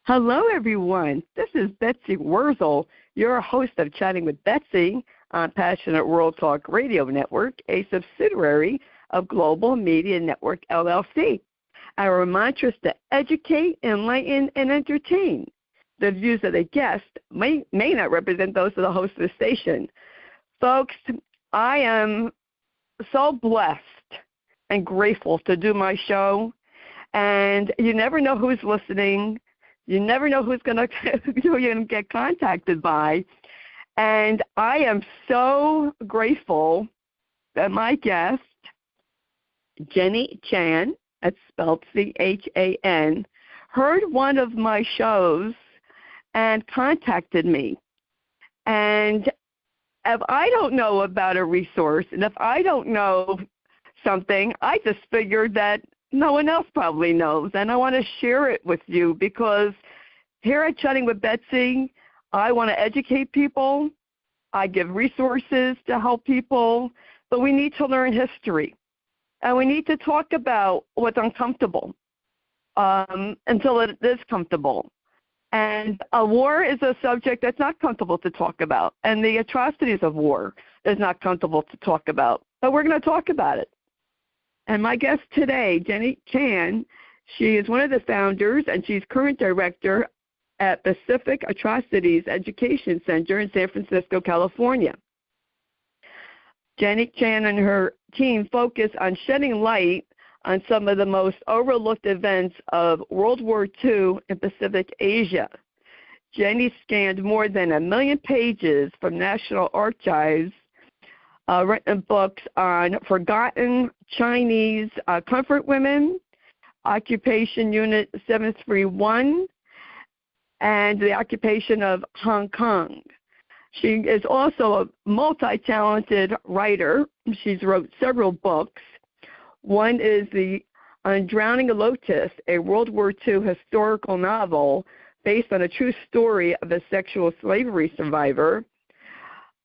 Hello, everyone. This is Betsy Wurzel, your host of Chatting with Betsy on Passionate World Talk Radio Network, a subsidiary of Global Media Network, LLC. Our mantra is to educate, enlighten, and entertain. The views of the guest may not represent those of the host of the station. Folks, I am so blessed and grateful to do my show, and you never know who's listening. You never know who you're going to get contacted by. And I am so grateful that my guest, Jenny Chan, that's spelled C-H-A-N, heard one of my shows and contacted me. And if I don't know about a resource, and if I don't know something, I just figured that no one else probably knows, and I want to share it with you because here at Chatting with Betsy, I want to educate people. I give resources to help people, but we need to learn history, and we need to talk about what's uncomfortable until it is comfortable. And a war is a subject that's not comfortable to talk about, and the atrocities of war is not comfortable to talk about, but we're going to talk about it. And my guest today, Jenny Chan, she is one of the founders, and she's current director at Pacific Atrocities Education Center in San Francisco, California. Jenny Chan and her team focus on shedding light on some of the most overlooked events of World War II in Pacific Asia. Jenny scanned more than 1 million pages from National Archives, written books on forgotten Chinese comfort women, Occupation Unit 731, and the occupation of Hong Kong. She is also a multi-talented writer. She's wrote several books. One is on Drowning a Lotus, a World War II historical novel based on a true story of a sexual slavery survivor.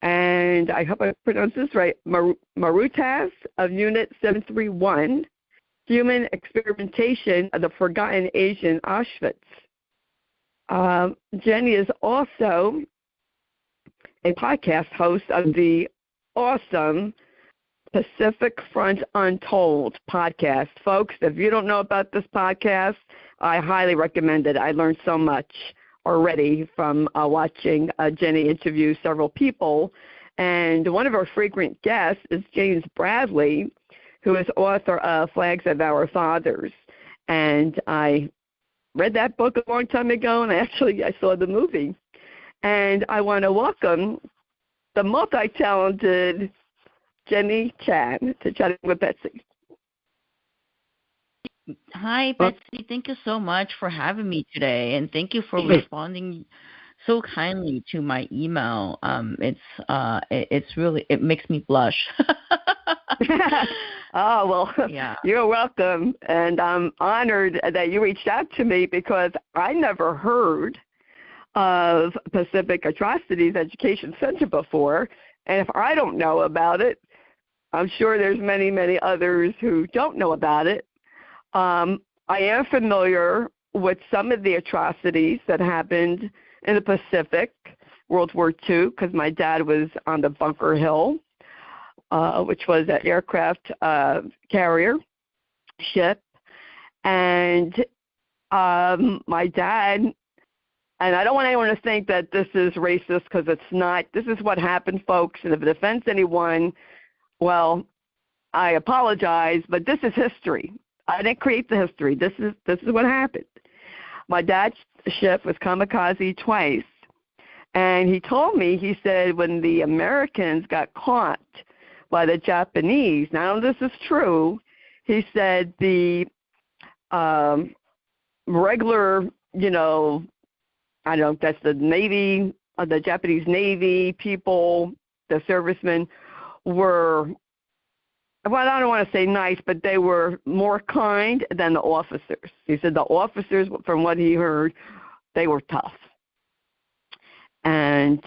And I hope I pronounced this right, Marutas of Unit 731, Human Experimentation of the Forgotten Asian Auschwitz. Jenny is also a podcast host of the awesome Pacific Front Untold podcast. Folks, if you don't know about this podcast, I highly recommend it. I learned so much already from watching Jenny interview several people. And one of our frequent guests is James Bradley, who is author of Flags of Our Fathers. And I read that book a long time ago, and I saw the movie. And I want to welcome the multi-talented Jenny Chan to Chatting with Betsy. Hi, Betsy. Thank you so much for having me today, and thank you for responding so kindly to my email. It's really, it makes me blush. Oh, well, yeah. You're welcome, and I'm honored that you reached out to me because I never heard of Pacific Atrocities Education Center before, and if I don't know about it, I'm sure there's many, many others who don't know about it. I am familiar with some of the atrocities that happened in the Pacific, World War II, because my dad was on the Bunker Hill, which was an aircraft carrier ship. And my dad, and I don't want anyone to think that this is racist because it's not. This is what happened, folks. And if it offends anyone, well, I apologize, but this is history. I didn't create the history. This is what happened. My dad's ship was kamikaze twice, and he told me, he said, when the Americans got caught by the Japanese, now this is true, he said the regular, I don't know if that's the Navy, the Japanese Navy people, the servicemen were, well, I don't want to say nice, but they were more kind than the officers. He said the officers, from what he heard, they were tough. And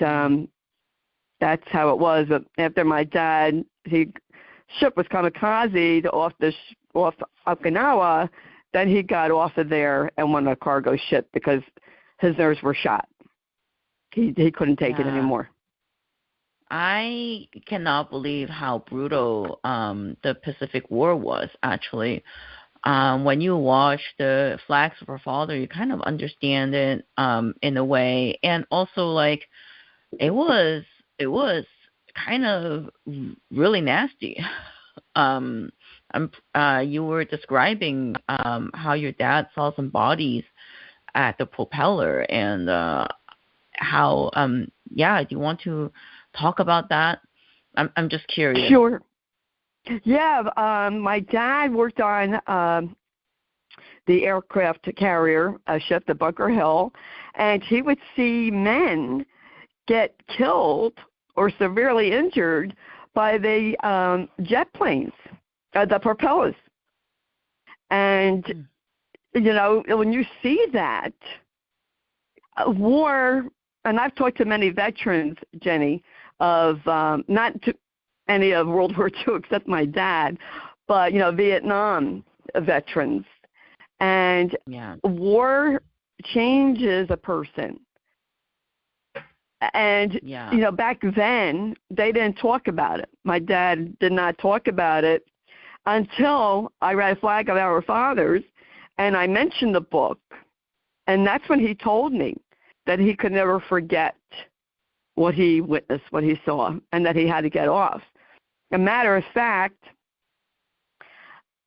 that's how it was. But after my dad, his ship was kamikaze off Okinawa, then he got off of there and went on a cargo ship because his nerves were shot. He couldn't take it Yeah. anymore. I cannot believe how brutal the Pacific War was, actually. When you watch the Flags of Our Father, you kind of understand it in a way. And also, like, it was kind of really nasty. Um, you were describing how your dad saw some bodies at the propeller, and how yeah, do you want to talk about that? I'm just curious. Sure. Yeah, my dad worked on the aircraft carrier ship, the Bunker Hill, and he would see men get killed or severely injured by the jet planes, the propellers. And, you know, when you see that, war, and I've talked to many veterans, Jenny, of not to any of World War II except my dad, but, you know, Vietnam veterans. And Yeah. war changes a person. And, Yeah. you know, back then, they didn't talk about it. My dad did not talk about it until I read Flag of Our Fathers, and I mentioned the book. And that's when he told me that he could never forget what he witnessed, what he saw, and that he had to get off. A matter of fact,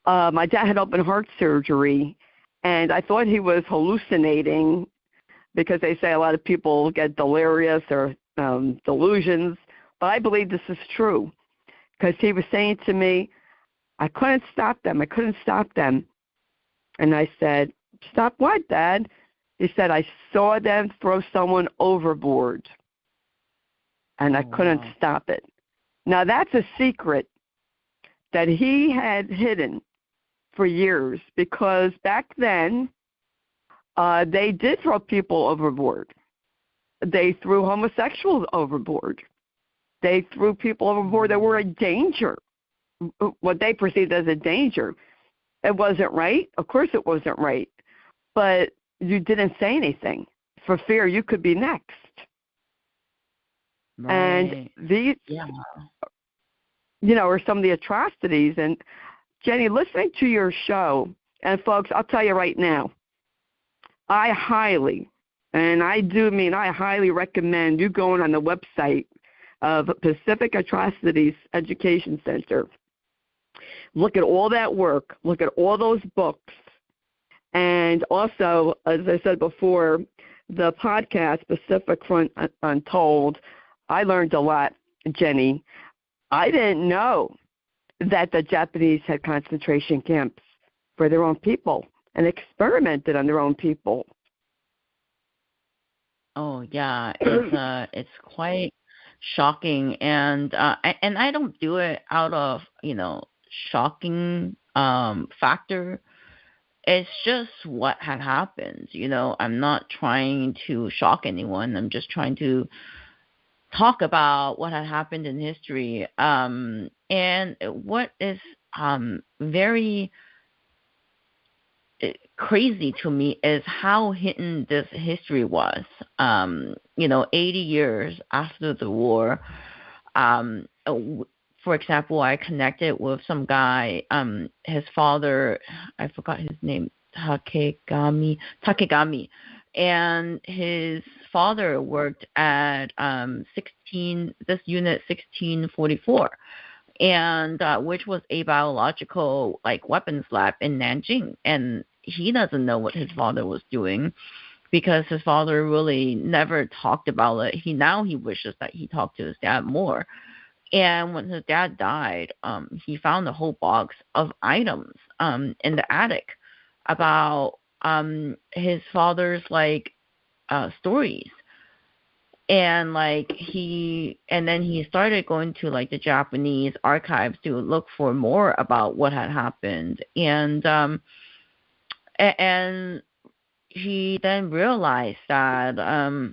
my dad had open heart surgery, and I thought he was hallucinating because they say a lot of people get delirious or delusions, but I believe this is true because he was saying to me, I couldn't stop them. I couldn't stop them. And I said, stop what, Dad? He said, I saw them throw someone overboard, and I couldn't stop it. Now, that's a secret that he had hidden for years because back then they did throw people overboard. They threw homosexuals overboard. They threw people overboard that were a danger, what they perceived as a danger. It wasn't right. Of course it wasn't right. But you didn't say anything for fear you could be next. Right. And these, you know, are some of the atrocities. And Jenny, listening to your show, and folks, I'll tell you right now, I highly, and I do mean I highly recommend you going on the website of Pacific Atrocities Education Center. Look at all that work. Look at all those books. And also, as I said before, the podcast, Pacific Front Untold, I learned a lot, Jenny. I didn't know that the Japanese had concentration camps for their own people and experimented on their own people. Oh yeah, it's quite shocking, and I don't do it out of, you know, shocking factor. It's just what had happened. You know, I'm not trying to shock anyone. I'm just trying to talk about what had happened in history. And what is very crazy to me is how hidden this history was. You know, 80 years after the war. For example, I connected with some guy, his father, I forgot his name, Takegami, and his father worked at this unit 1644, and which was a biological like weapons lab in Nanjing, and he doesn't know what his father was doing because his father really never talked about it. He wishes that he talked to his dad more. And when his dad died, he found a whole box of items in the attic about his father's like stories. And then he started going to like the Japanese archives to look for more about what had happened. And he then realized that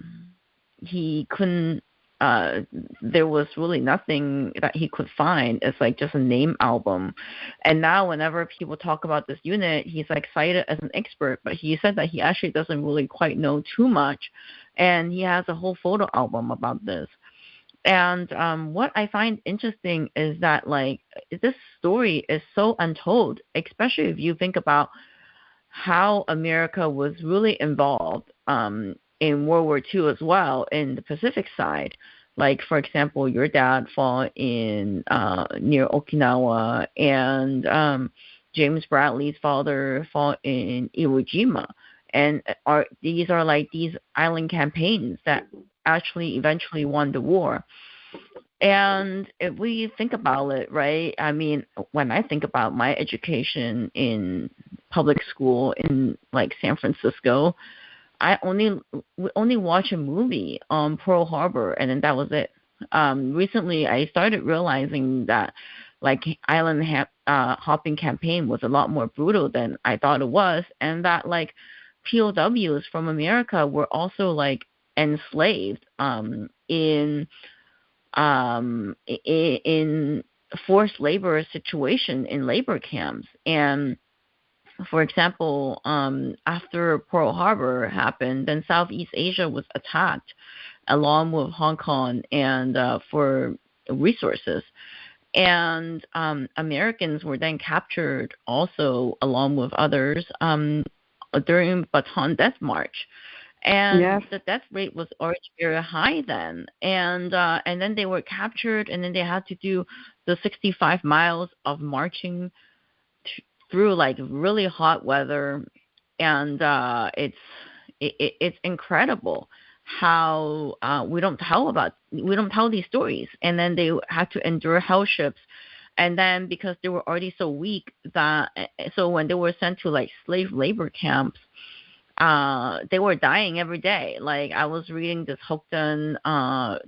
he couldn't there was really nothing that he could find. It's like just a name album. And now whenever people talk about this unit, he's like cited as an expert, but he said that he actually doesn't really quite know too much. And he has a whole photo album about this. And what I find interesting is that like this story is so untold, especially if you think about how America was really involved in World War II as well in the Pacific side. Like, for example, your dad fought in near Okinawa, and James Bradley's father fought in Iwo Jima. And these are like these island campaigns that actually eventually won the war. And if we think about it, right, I mean, when I think about my education in public school in like San Francisco, we only watch a movie on Pearl Harbor, and then that was it. Recently, I started realizing that like island hopping campaign was a lot more brutal than I thought it was, and that like POWs from America were also like enslaved in forced labor situation in labor camps. And for example, after Pearl Harbor happened, then Southeast Asia was attacked along with Hong Kong and for resources. And Americans were then captured also along with others during Bataan Death March. And Yes. the death rate was already very high then. And then they were captured, and then they had to do the 65 miles of marching through like really hot weather. And it's incredible how we don't tell these stories. And then they had to endure hell ships. And then because they were already so weak that so when they were sent to like slave labor camps, they were dying every day. Like I was reading this Hookton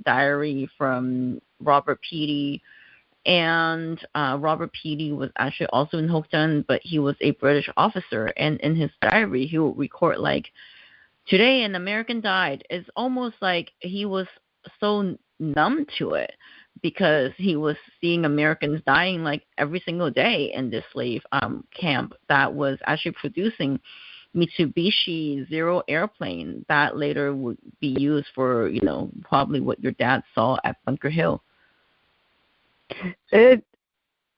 diary from Robert Peaty, and Robert Peaty was actually also in Hookton, but he was a British officer. And in his diary, he would record like, "Today an American died." It's almost like he was so numb to it because he was seeing Americans dying like every single day in this slave camp that was actually producing Mitsubishi Zero airplane that later would be used for, you know, probably what your dad saw at Bunker Hill. It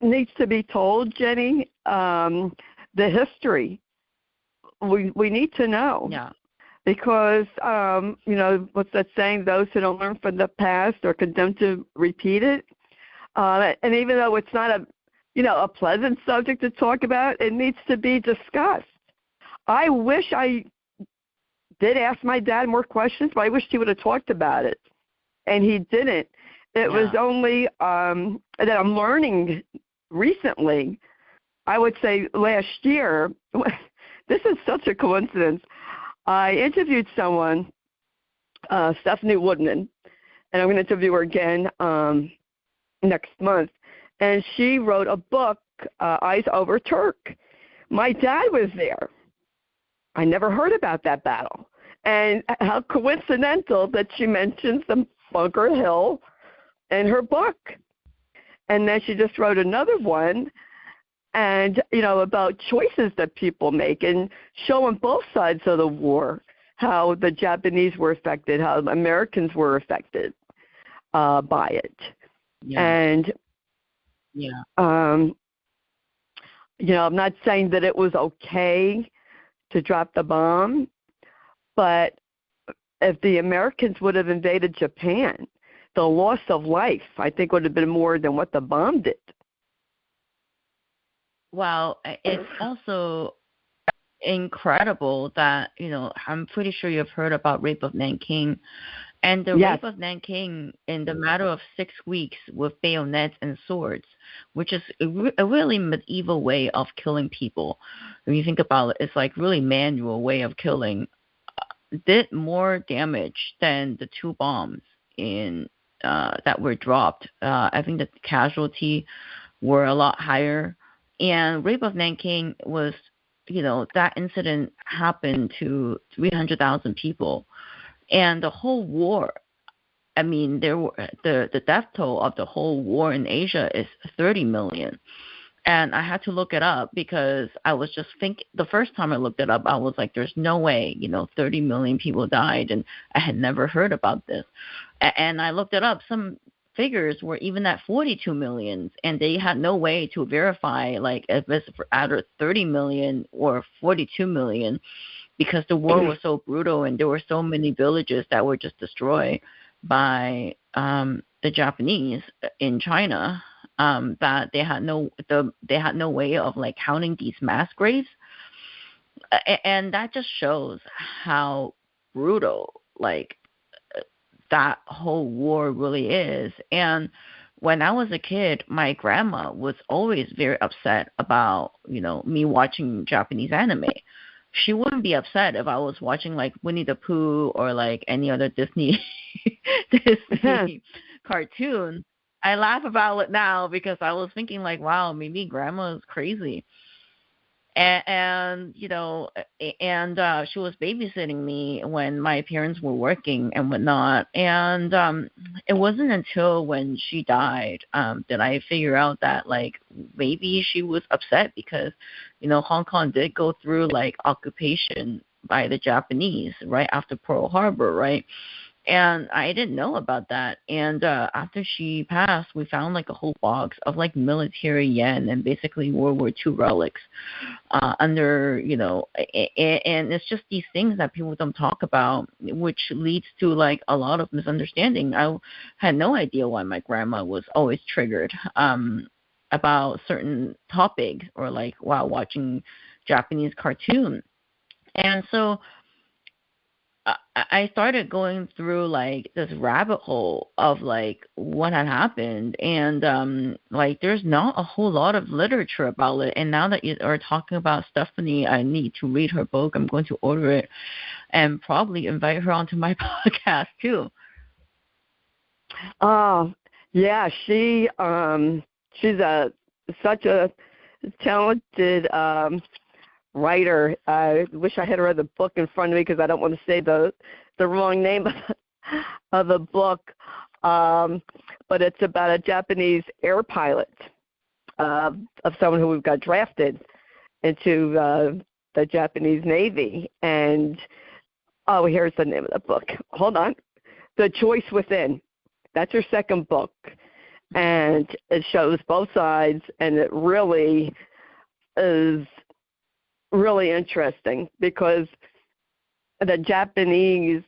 needs to be told, Jenny. The history we need to know. Yeah. Because you know, what's that saying? Those who don't learn from the past are condemned to repeat it. And even though it's not a pleasant subject to talk about, it needs to be discussed. I wish I did ask my dad more questions, but I wish he would have talked about it, and he didn't. It was only that I'm learning recently, I would say last year. This is such a coincidence. I interviewed someone, Stephanie Woodman, and I'm going to interview her again next month, and she wrote a book, Eyes Over Turk. My dad was there. I never heard about that battle. And how coincidental that she mentions the Bunker Hill in her book. And then she just wrote another one, and, you know, about choices that people make and showing both sides of the war, how the Japanese were affected, how Americans were affected by it. Yeah. And, you know, I'm not saying that it was okay to drop the bomb, but if the Americans would have invaded Japan, the loss of life, I think, would have been more than what the bomb did. Well, it's also incredible that, you know, I'm pretty sure you've heard about Rape of Nanking. And the Rape of Nanking, in the matter of 6 weeks with bayonets and swords, which is a really medieval way of killing people. When you think about it, it's like really manual way of killing. Did more damage than the 2 bombs in that were dropped. I think the casualty were a lot higher. And Rape of Nanking was, you know, that incident happened to 300,000 people. And the whole war I mean, there were the death toll of the whole war in Asia is 30 million. And I had to look it up because I was just thinking, the first time I looked it up, I was like, there's no way, 30 million people died. And I had never heard about this. And I looked it up. Some figures were even at 42 million, and they had no way to verify, like, if it's out of 30 million or 42 million, because the war was so brutal and there were so many villages that were just destroyed by the Japanese in China. That they had no way of, like, counting these mass graves, and that just shows how brutal, like, that whole war really is. And when I was a kid, my grandma was always very upset about me watching Japanese anime. She wouldn't be upset if I was watching, like, Winnie the Pooh or, like, any other Disney cartoon. I laugh about it now because I was thinking, like, wow, maybe grandma is crazy. And she was babysitting me when my parents were working and whatnot. And it wasn't until when she died that I figured out that, like, maybe she was upset because, Hong Kong did go through, like, occupation by the Japanese right after Pearl Harbor, right? And I didn't know about that. And after she passed, we found, like, a whole box of, like, military yen and basically World War II relics under, and it's just these things that people don't talk about, which leads to, like, a lot of misunderstanding. I had no idea why my grandma was always triggered about certain topics or, like, while watching Japanese cartoon. And so I started going through, like, this rabbit hole of, like, what had happened, and like, there's not a whole lot of literature about it. And now that you are talking about Stephanie, I need to read her book. I'm going to order it and probably invite her onto my podcast too. Oh, yeah, she's such a talented writer. I wish I had read the book in front of me because I don't want to say the wrong name of the book. But it's about a Japanese air pilot of someone who got drafted into the Japanese Navy. And here's the name of the book. Hold on, The Choice Within. That's her second book, and it shows both sides, and it really is really interesting because the Japanese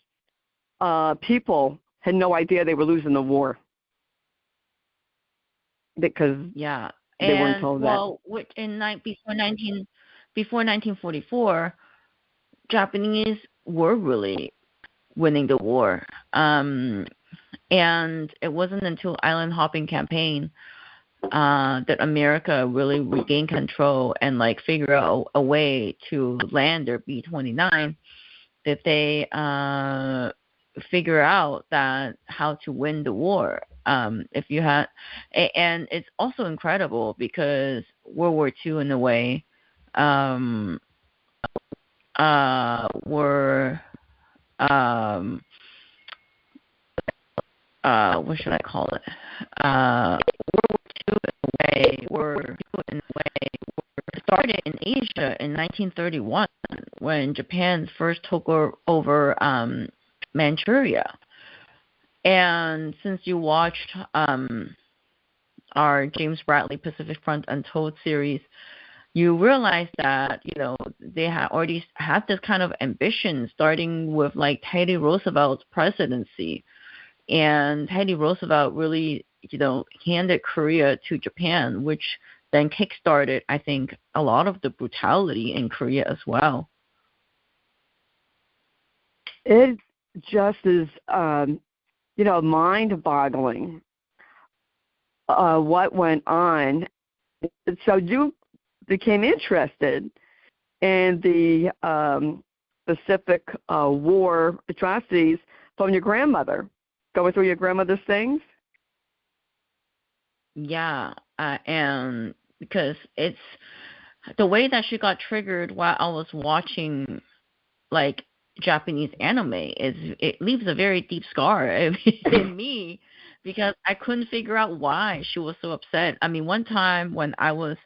people had no idea they were losing the war because they weren't told that. Well, before 1944, Japanese were really winning the war, and it wasn't until island hopping campaign that America really regained control and, like, figure out a way to land their B-29, that they figure out that how to win the war. If you had, and it's also incredible because World War II, in a way, were what should I call it? Were started in Asia in 1931 when Japan first took over Manchuria. And since you watched our James Bradley Pacific Front Untold series, you realize that they had already had this kind of ambition, starting with, like, Teddy Roosevelt's presidency. And Teddy Roosevelt really handed Korea to Japan, which then kickstarted, I think, a lot of the brutality in Korea as well. It just is, mind-boggling what went on. So you became interested in the Pacific War atrocities from your grandmother, going through your grandmother's things? Yeah, and because it's the way that she got triggered while I was watching, like, Japanese anime. It leaves a very deep scar in me because I couldn't figure out why she was so upset. I mean, one time when I was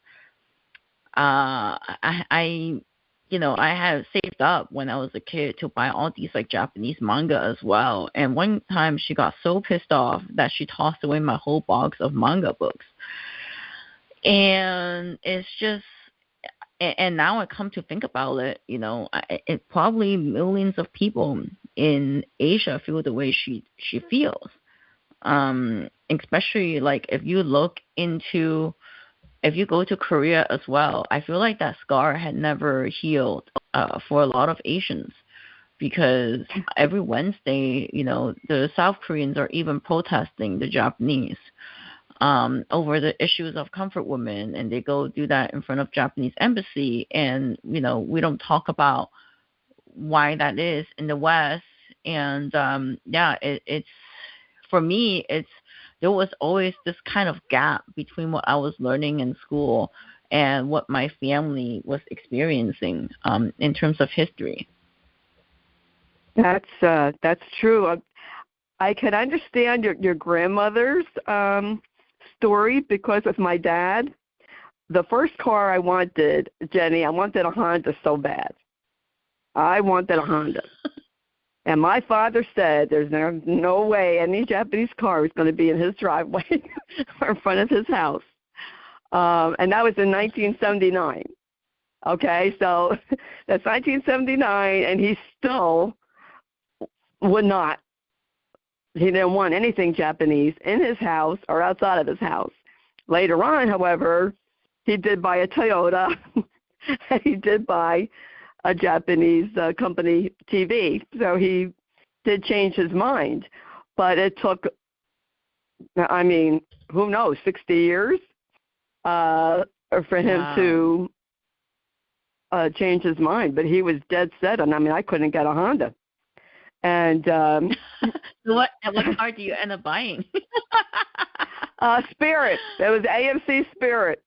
I I had saved up when I was a kid to buy all these like Japanese manga as well. And one time she got so pissed off that she tossed away my whole box of manga books. And it's just, and now I come to think about it, it probably millions of people in Asia feel the way she feels. Especially like if you go to Korea as well, I feel like that scar had never healed for a lot of Asians, because every Wednesday, the South Koreans are even protesting the Japanese over the issues of comfort women, and they go do that in front of Japanese embassy. And we don't talk about why that is in the West. And it's for me, there was always this kind of gap between what I was learning in school and what my family was experiencing in terms of history. That's true. I can understand your grandmother's story, because with my dad, the first car I wanted, Jenny, I wanted a Honda so bad. I wanted a Honda. And my father said there's no way any Japanese car was going to be in his driveway or in front of his house. And that was in 1979. Okay, so that's 1979, and he still would not. He didn't want anything Japanese in his house or outside of his house. Later on, however, he did buy a Toyota, and he did buy a Japanese company TV. So he did change his mind. But it took, I mean, who knows, 60 years for him to change his mind. But he was dead set on, I couldn't get a Honda. And what car do you end up buying? Spirit. It was AMC Spirit.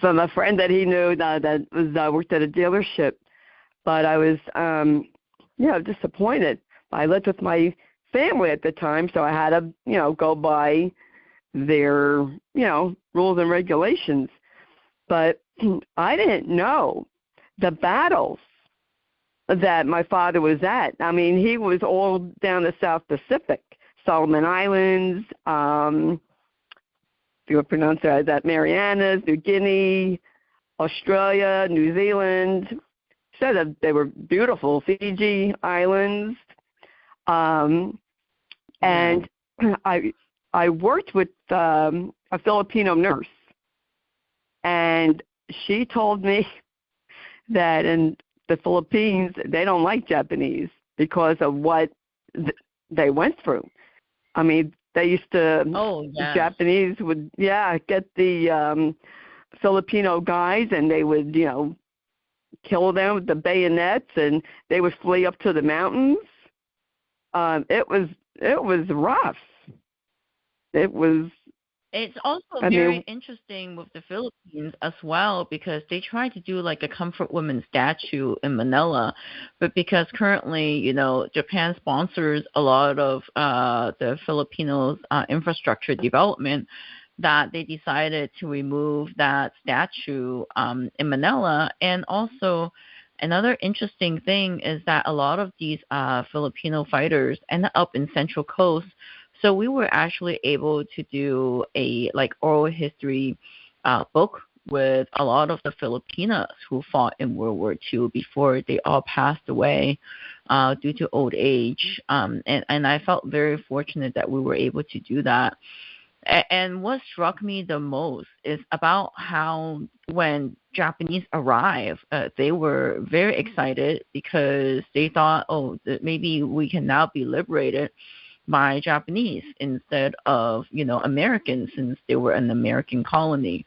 From a friend that he knew that was worked at a dealership. But I was disappointed. I lived with my family at the time, so I had to go by their rules and regulations. But I didn't know the battles that my father was at. I mean, he was all down the South Pacific, Solomon Islands, you would pronounce it that, Marianas, New Guinea, Australia, New Zealand. Said that they were beautiful, Fiji Islands. And I worked with a Filipino nurse, and she told me that in the Philippines, they don't like Japanese because of what they went through. I mean, they used to, the Japanese would, get the Filipino guys, and they would, kill them with the bayonets, and they would flee up to the mountains. It was rough. It's also very interesting with the Philippines as well, because they tried to do like a comfort woman statue in Manila, but because currently, Japan sponsors a lot of the Filipinos' infrastructure development, that they decided to remove that statue in Manila. And also, another interesting thing is that a lot of these Filipino fighters ended up in Central Coast. So we were actually able to do a oral history book with a lot of the Filipinas who fought in World War II before they all passed away due to old age. And I felt very fortunate that we were able to do that. And what struck me the most is about how when Japanese arrived, they were very excited because they thought, maybe we can now be liberated by Japanese instead of, Americans, since they were an American colony.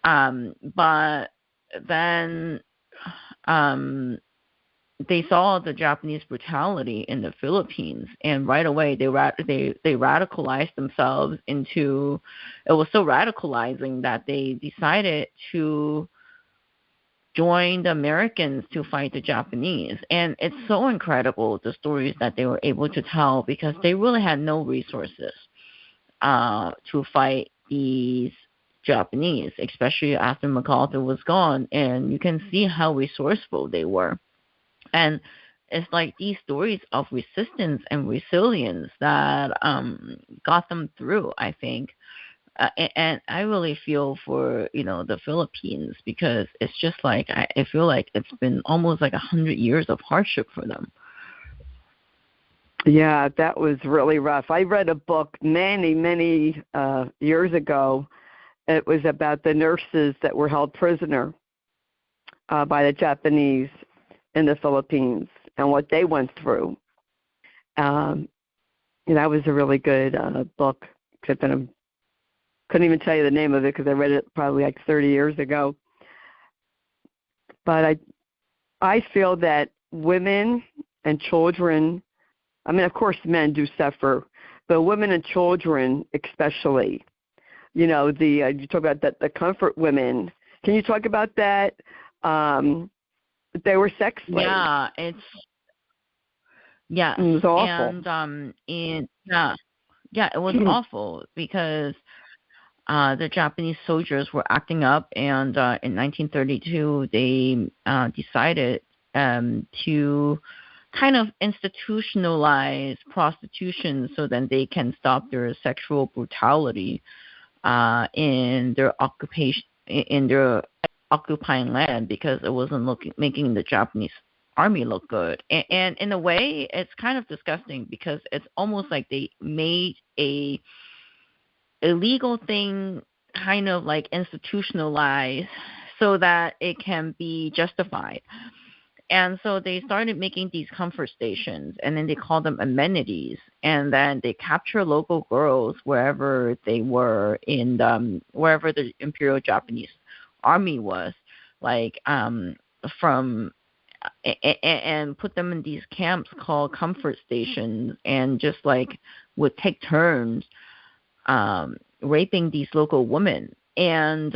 But then they saw the Japanese brutality in the Philippines, and right away they radicalized themselves into. It was so radicalizing that they decided to joined the Americans to fight the Japanese. And it's so incredible, the stories that they were able to tell, because they really had no resources to fight these Japanese, especially after MacArthur was gone. And you can see how resourceful they were. And it's like these stories of resistance and resilience that got them through, I think. And I really feel for the Philippines, because it's just like I feel like it's been almost like 100 years of hardship for them. Yeah, that was really rough. I read a book many years ago. It was about the nurses that were held prisoner by the Japanese in the Philippines and what they went through. That was a really good book, except that I couldn't even tell you the name of it because I read it probably like 30 years ago. But I feel that women and children, I mean, of course, men do suffer, but women and children especially. You talk about the comfort women. Can you talk about that? They were sex slaves. Yeah, it was awful. And it was awful because the Japanese soldiers were acting up, and in 1932 they decided to kind of institutionalize prostitution so that they can stop their sexual brutality in their occupying land, because it wasn't making the Japanese army look good. And in a way, it's kind of disgusting, because it's almost like they made a illegal thing kind of like institutionalized so that it can be justified. And so they started making these comfort stations, and then they called them amenities. And then they capture local girls wherever they were wherever the Imperial Japanese Army was, like and put them in these camps called comfort stations, and just like would take turns raping these local women. And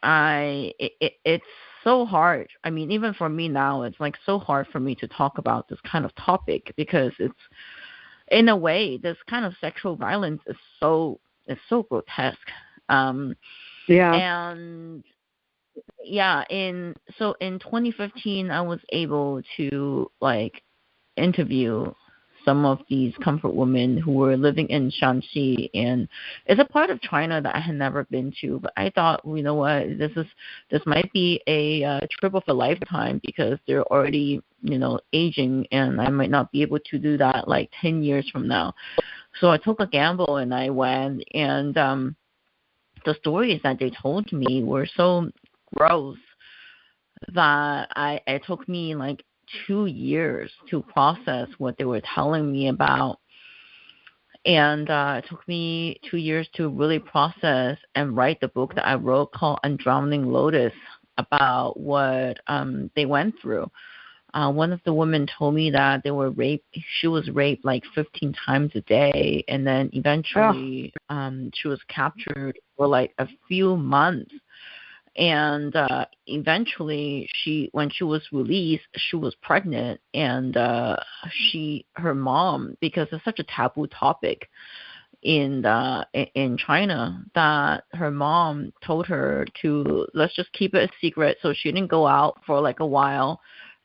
it's so hard. I mean, even for me now, it's like so hard for me to talk about this kind of topic, because it's, in a way, this kind of sexual violence is so grotesque. And in 2015, I was able to interview some of these comfort women who were living in Shanxi, and it's a part of China that I had never been to. But I thought, you know what, this might be a trip of a lifetime, because they're already aging, and I might not be able to do that 10 years from now. So I took a gamble and I went, and the stories that they told me were so gross that it took me 2 years to process what they were telling me about. And it took me 2 years to really process and write the book that I wrote called Undrowning Lotus, about what they went through. One of the women told me that they were raped. She was raped 15 times a day, and then eventually she was captured for a few months. And eventually, when she was released, she was pregnant, and her mom, because it's such a taboo topic in China, that her mom told her to, let's just keep it a secret. So she didn't go out for a while,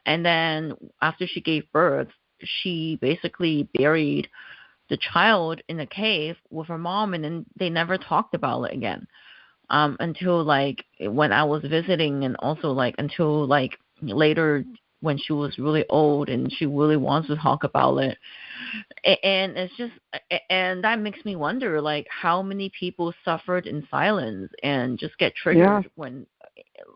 and then after she gave birth, she basically buried the child in a cave with her mom, and then they never talked about it again. Until when I was visiting, and also until later when she was really old and she really wants to talk about it. And it's just, and that makes me wonder how many people suffered in silence and just get triggered when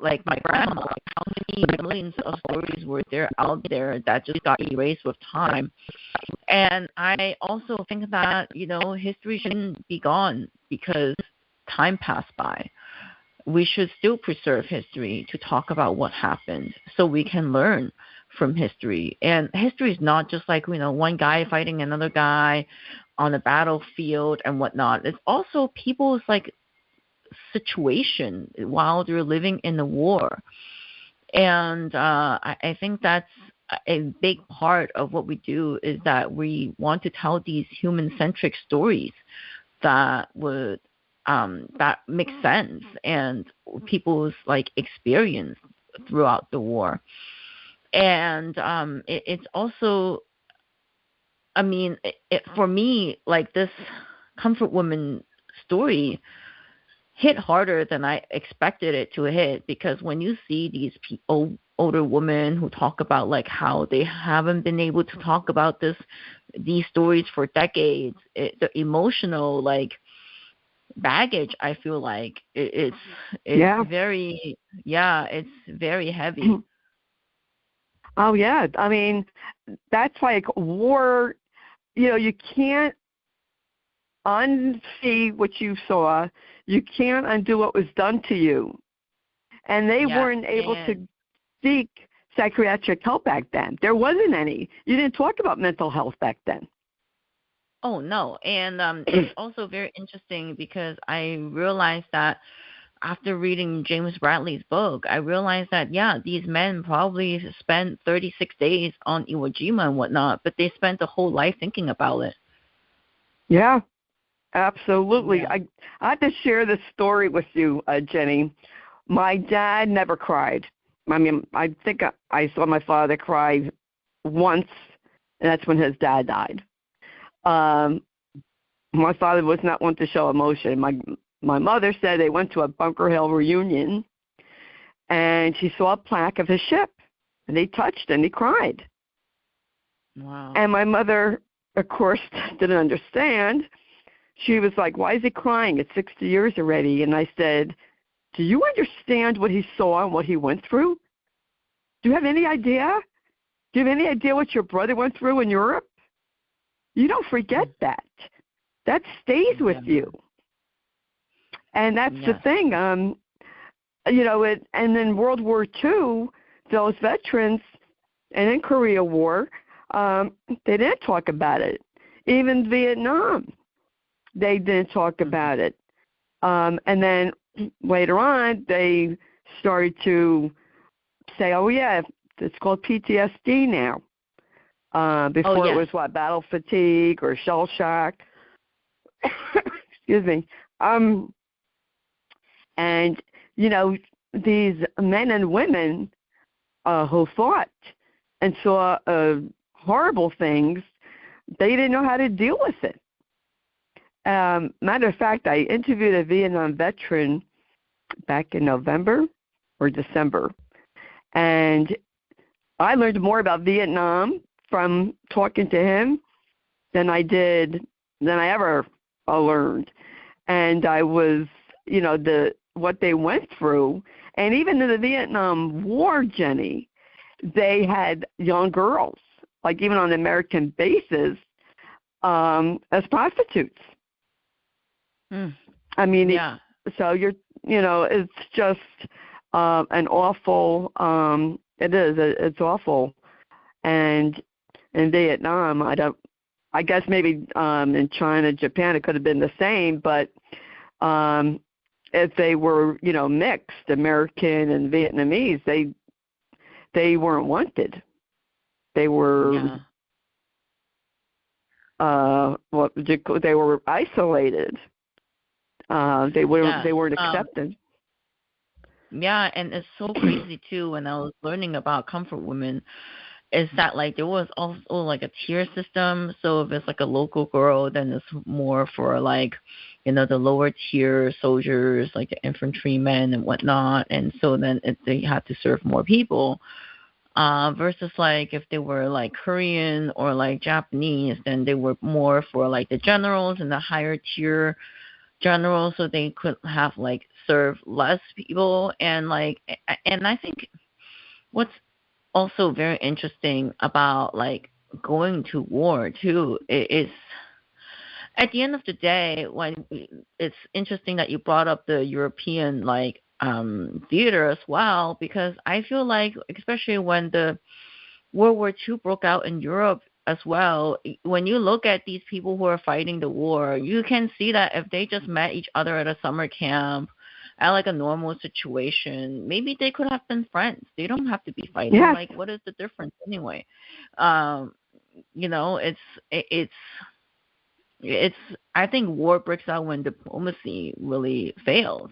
my grandma, how many millions of stories were there out there that just got erased with time. And I also think that history shouldn't be gone because time passed by. We should still preserve history to talk about what happened, so we can learn from history. And history is not just one guy fighting another guy on a battlefield and whatnot. It's also people's situation while they're living in the war. And I think that's a big part of what we do, is that we want to tell these human-centric stories that would that make sense and people's like experience throughout the war. And it's also, I mean, for me, like this Comfort Woman story hit harder than I expected it to hit, because when you see these older women who talk about like how they haven't been able to talk about these stories for decades, the emotional like baggage, I feel like it's Yeah. very, yeah, it's very heavy. Oh yeah. I mean, that's like war. You can't unsee what you saw. You can't undo what was done to you. And they Yes, weren't able to and seek psychiatric help back then. There wasn't any. You didn't talk about mental health back then. oh no, and it's also very interesting because I realized that after reading James Bradley's book, I realized that, yeah, these men probably spent 36 days on Iwo Jima and whatnot, but they spent the whole life thinking about it. Yeah, absolutely. Yeah. I have to share this story with you, Jenny. My dad never cried. I mean, I think I saw my father cry once, and that's when his dad died. Um, my father was not one to show emotion. My mother said they went to a Bunker Hill reunion, and she saw a plaque of his ship, and they touched and he cried. Wow. And my mother, of course, didn't understand. She was like, "Why is he crying? It's 60 years already." And I said, "Do you understand what he saw and what he went through? Do you have any idea? Do you have any idea what your brother went through in Europe? You don't forget that. That stays with you." And that's the Yes. thing. And in World War II, those veterans, and in Korea War, they didn't talk about it. Even Vietnam, they didn't talk about it. And then later on, they started to say, "Oh yeah, it's called PTSD now." Before it yes. was battle fatigue or shell shock. Excuse me. And these men and women who fought and saw horrible things, they didn't know how to deal with it. Matter of fact, I interviewed a Vietnam veteran back in November or December, and I learned more about Vietnam from talking to him than I ever learned. And I was, what they went through, and even in the Vietnam War, Jenny, they had young girls, like even on American bases, as prostitutes. I mean, Yeah. so it's just an awful. It is. It's awful. And in Vietnam, I guess maybe in China, Japan, it could have been the same, but if they were, mixed, American and Vietnamese, they weren't wanted. They were they were isolated. They weren't accepted. Yeah, and it's so crazy too. When I was learning about Comfort Women, is that like there was also like a tier system. So if it's like a local girl, then it's more for like, the lower tier soldiers, like the infantrymen and whatnot. And so then they had to serve more people. Versus like if they were like Korean or like Japanese, then they were more for like the generals and the higher tier generals, so they could have like serve less people. And I think what's also very interesting about like going to war too is at the end of the day, when it's interesting that you brought up the European theater as well, because I feel like especially when the World War II broke out in Europe as well, when you look at these people who are fighting the war, you can see that if they just met each other at a summer camp at like a normal situation, maybe they could have been friends. They don't have to be fighting. Yes. Like, what is the difference anyway? Um, it's I think war breaks out when diplomacy really fails,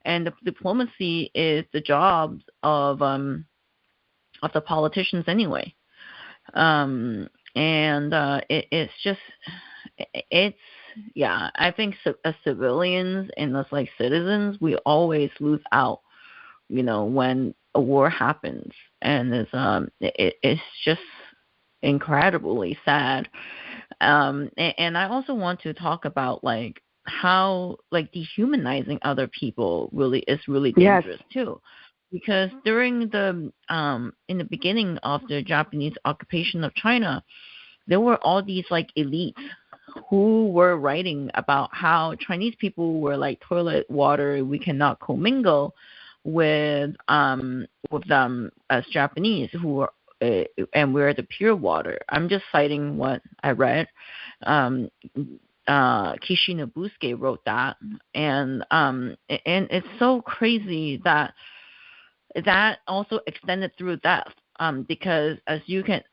and the diplomacy is the job of the politicians anyway. It's just it's yeah. I think as civilians and as like citizens, we always lose out. When a war happens, and it's just incredibly sad. And I also want to talk about like how like dehumanizing other people is really dangerous too, because during the in the beginning of the Japanese occupation of China, there were all these like elites who were writing about how Chinese people were like toilet water. We cannot commingle with them as Japanese who are and we're the pure water. I'm just citing what I read. Kishi Nobusuke wrote that, and it's so crazy that also extended through death. Because as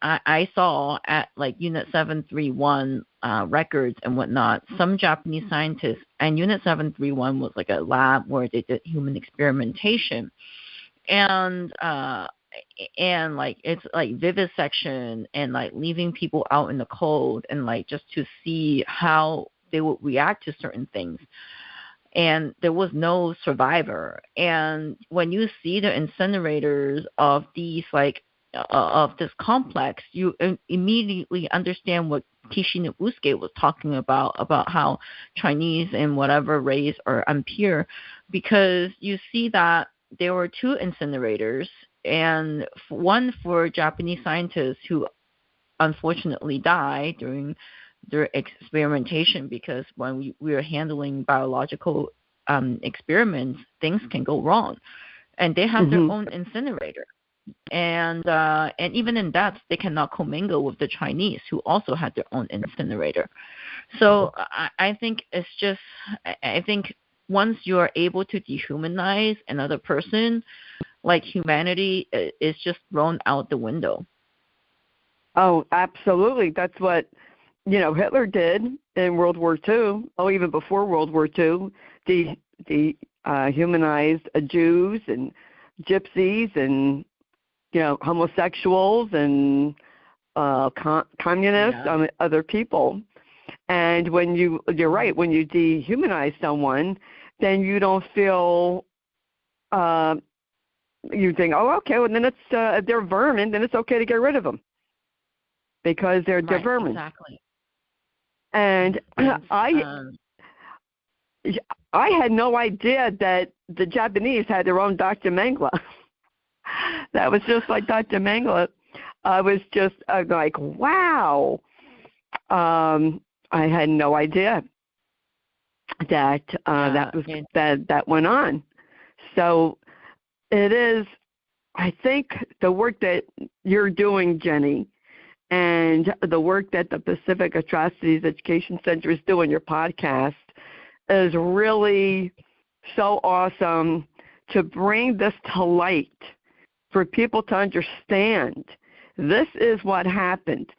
I saw at like Unit 731 records and whatnot, some Japanese scientists, and Unit 731 was like a lab where they did human experimentation, and like it's like vivisection and like leaving people out in the cold and like just to see how they would react to certain things. And there was no survivor. And when you see the incinerators of these like of this complex, you immediately understand what Kishi Nobusuke was talking about how Chinese and whatever race are impure, because you see that there were two incinerators, and one for Japanese scientists who unfortunately died during their experimentation, because when we are handling biological experiments, things can go wrong, and they have their own incinerator. And even in that, they cannot commingle with the Chinese, who also had their own incinerator. So I think it's just, I think once you are able to dehumanize another person, like humanity is just thrown out the window. Oh, absolutely. That's what, Hitler did in World War II. Oh, even before World War II, dehumanized Jews and gypsies and, homosexuals and communists, other people. And when you're right, when you dehumanize someone, then you don't feel, you think, oh, okay, well, then it's they're vermin, then it's okay to get rid of them because they're vermin. Exactly. And I had no idea that the Japanese had their own Dr. Mengele. That was just like Dr. Mengele. I was just like, wow. I had no idea that that went on. So it is, I think, the work that you're doing, Jenny, and the work that the Pacific Atrocities Education Center is doing, your podcast, is really so awesome to bring this to light for people to understand. This is what happened.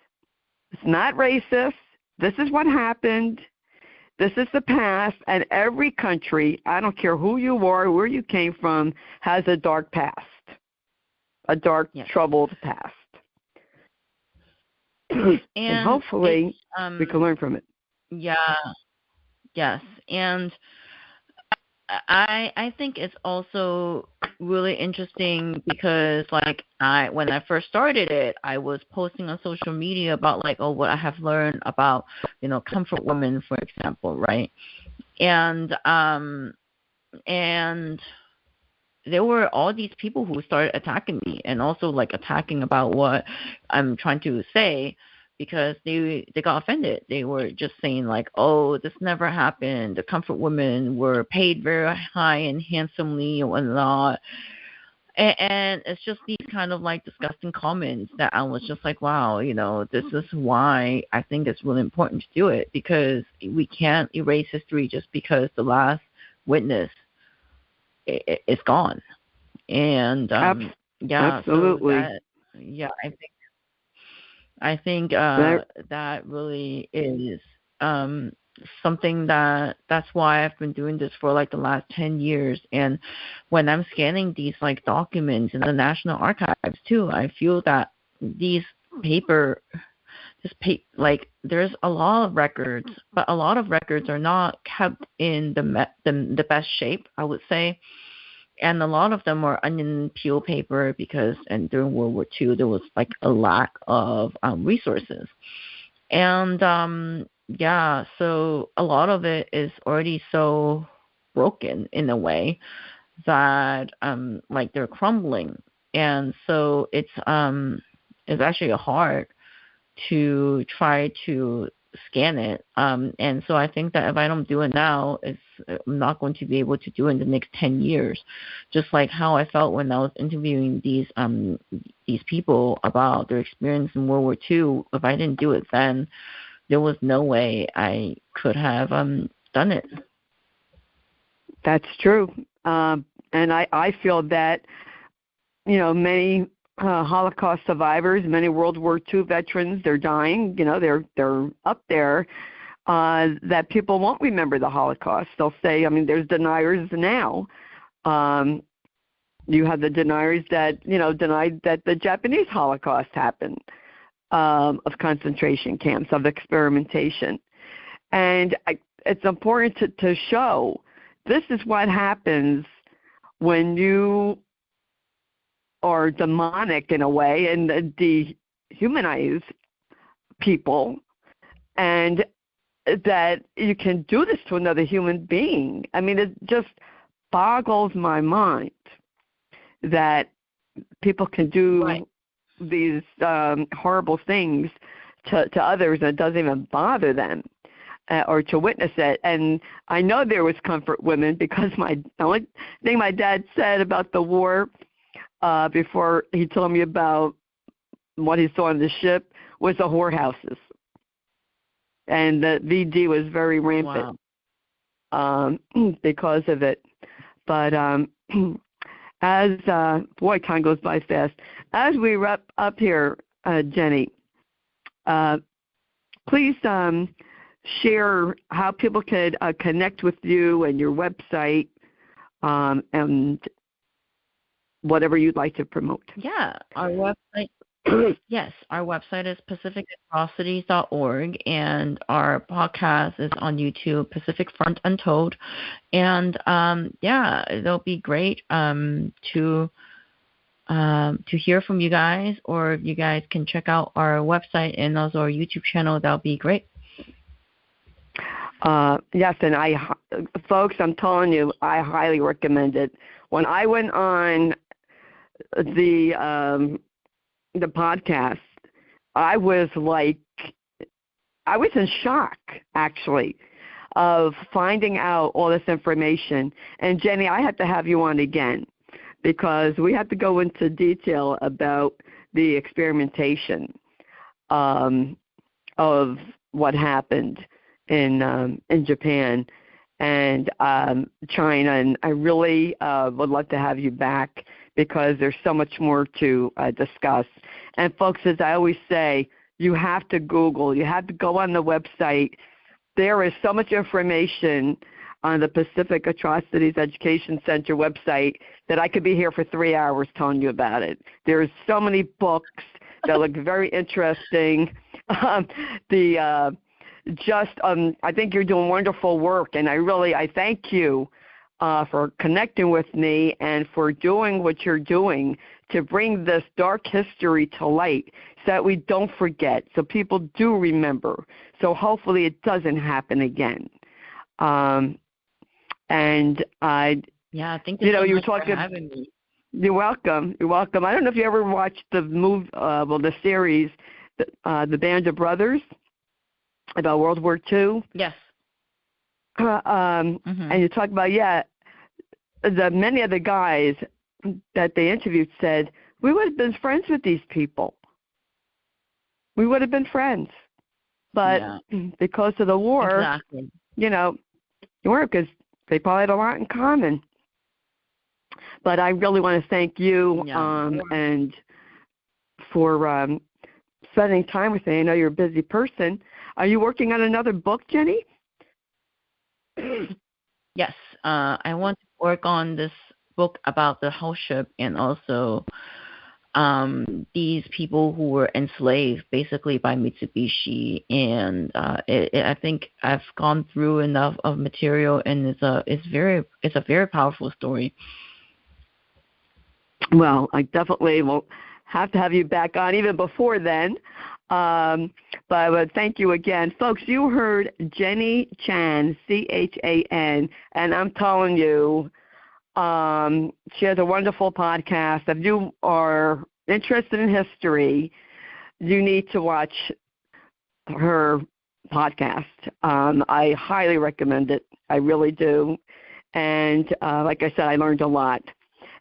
It's not racist. This is what happened. This is the past, and every country, I don't care who you are, where you came from, has a dark past, a dark, troubled past. And hopefully we can learn from it. Yeah. Yes. And I think it's also really interesting because, like, when I first started it, I was posting on social media about, like, what I have learned about, comfort women, for example, right? And there were all these people who started attacking me and also, like, attacking about what I'm trying to say, because they got offended. They were just saying, like, oh, this never happened. The comfort women were paid very high and handsomely and whatnot. And it's just these kind of, like, disgusting comments that I was just like, wow, this is why I think it's really important to do it, because we can't erase history just because the last witness it's gone. And Absolutely. so I think that really is something that's why I've been doing this for like the last 10 years. And when I'm scanning these like documents in the National Archives too, I feel that these like there's a lot of records, but a lot of records are not kept in the best shape, I would say. And a lot of them are onion peel paper because, and during World War II, there was like a lack of resources. And so a lot of it is already so broken in a way that like they're crumbling. And so it's actually hard to try to scan it. And so I think that if I don't do it now, I'm not going to be able to do it in the next 10 years. Just like how I felt when I was interviewing these people about their experience in World War II. If I didn't do it then, there was no way I could have done it. That's true. And I feel that, many Holocaust survivors, many World War II veterans, they're dying, they're up there, that people won't remember the Holocaust. They'll say, there's deniers now. You have the deniers that, denied that the Japanese Holocaust happened, of concentration camps, of experimentation. And it's important to show this is what happens when you are demonic in a way and dehumanize people, and that you can do this to another human being. It just boggles my mind that people can do these horrible things to others and it doesn't even bother them or to witness it. And I know there was comfort women because the only thing my dad said about the war before he told me about what he saw on the ship was the whorehouses. And the VD was very rampant because of it. But as time goes by fast. As we wrap up here, Jenny, please share how people could connect with you and your website, and whatever you'd like to promote. Yeah, our website. Yes, our website is pacificatrocities.org, and our podcast is on YouTube, Pacific Front Untold. And it'll be great to hear from you guys, or if you guys can check out our website and also our YouTube channel, that'll be great. Yes, and folks, I'm telling you, I highly recommend it. When I went on the podcast, I was in shock, actually, of finding out all this information. And Jenny, I have to have you on again because we have to go into detail about the experimentation of what happened in Japan and China. And I really would love to have you back because there's so much more to discuss. And folks, as I always say, you have to Google. You have to go on the website. There is so much information on the Pacific Atrocities Education Center website that I could be here for 3 hours telling you about it. There's so many books that look very interesting. I think you're doing wonderful work, and I thank you for connecting with me and for doing what you're doing to bring this dark history to light so that we don't forget, so people do remember. So hopefully it doesn't happen again. Thank you so much for having me. You're welcome. You're welcome. I don't know if you ever watched the series, The Band of Brothers, about World War II. Yes. And you talk about, many of the guys that they interviewed said, we would have been friends with these people. We would have been friends. But because of the war, you weren't, because they probably had a lot in common. But I really want to thank you and for spending time with me. I know you're a busy person. Are you working on another book, Jenny? Yes, I want to work on this book about the house ship and also these people who were enslaved basically by Mitsubishi, and I think I've gone through enough of material, and it's a very powerful story. Well, I definitely will have to have you back on even before then. But I would thank you again. Folks, you heard Jenny Chan, Chan, and I'm telling you, she has a wonderful podcast. If you are interested in history, you need to watch her podcast. I highly recommend it. I really do. And like I said, I learned a lot.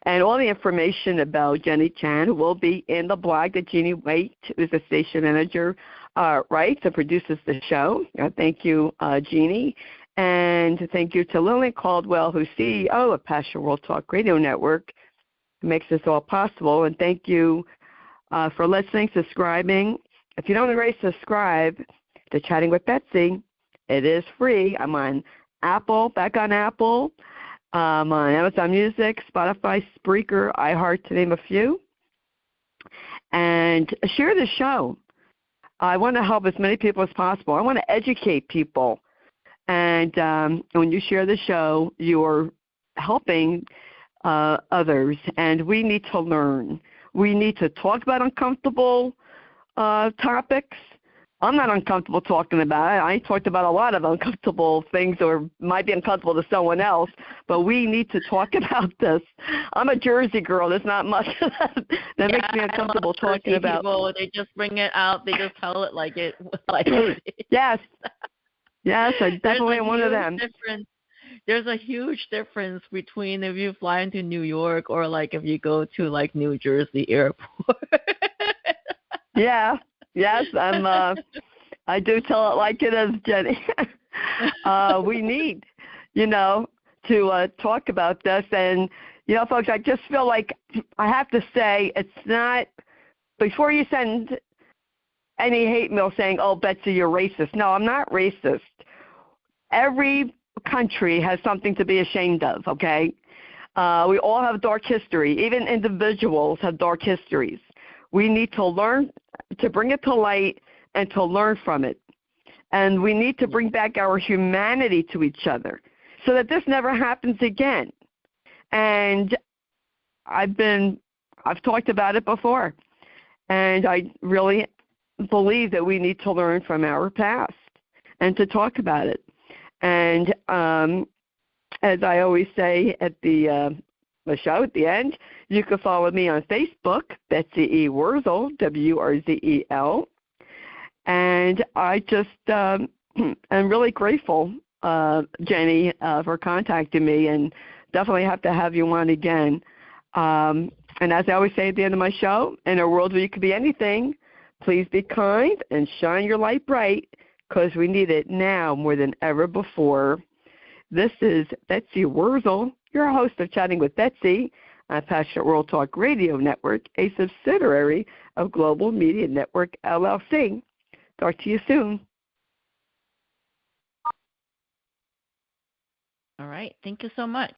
And all the information about Jenny Chan will be in the blog that Jeannie Waite, who's the station manager, writes and produces the show. Thank you, Jeannie. And thank you to Lillian Caldwell, who's CEO of Passion World Talk Radio Network, who makes this all possible. And thank you for listening, subscribing. If you don't already subscribe to Chatting with Betsy, it is free. I'm on Apple, back on Apple. On Amazon Music, Spotify, Spreaker, iHeart, to name a few. And share the show. I want to help as many people as possible. I want to educate people. And when you share the show, you're helping others. And we need to learn. We need to talk about uncomfortable topics. I'm not uncomfortable talking about it. I talked about a lot of uncomfortable things or might be uncomfortable to someone else, but we need to talk about this. I'm a Jersey girl. There's not much that makes me uncomfortable talking about. People, they just bring it out. They just tell it like it. Yes. Yes, I definitely am one of them. There's a huge difference between if you fly into New York or like if you go to like New Jersey airport. Yeah. Yes, I do tell it like it is, Jenny. We need, to talk about this. And, folks, I just feel like I have to say it's not, before you send any hate mail saying, oh, Betsy, you're racist. No, I'm not racist. Every country has something to be ashamed of, okay? We all have dark history. Even individuals have dark histories. We need to learn to bring it to light and to learn from it. And we need to bring back our humanity to each other so that this never happens again. And I've talked about it before. And I really believe that we need to learn from our past and to talk about it. And as I always say at the show at the end, you can follow me on Facebook, Betsy E. Wurzel, Wrzel. And I just am really grateful, Jenny, for contacting me, and definitely have to have you on again. And as I always say at the end of my show, in a world where you could be anything, please be kind and shine your light bright, because we need it now more than ever before. This is Betsy Wurzel, your host of Chatting with Betsy on Passionate World Talk Radio Network, a subsidiary of Global Media Network, LLC. Talk to you soon. All right. Thank you so much.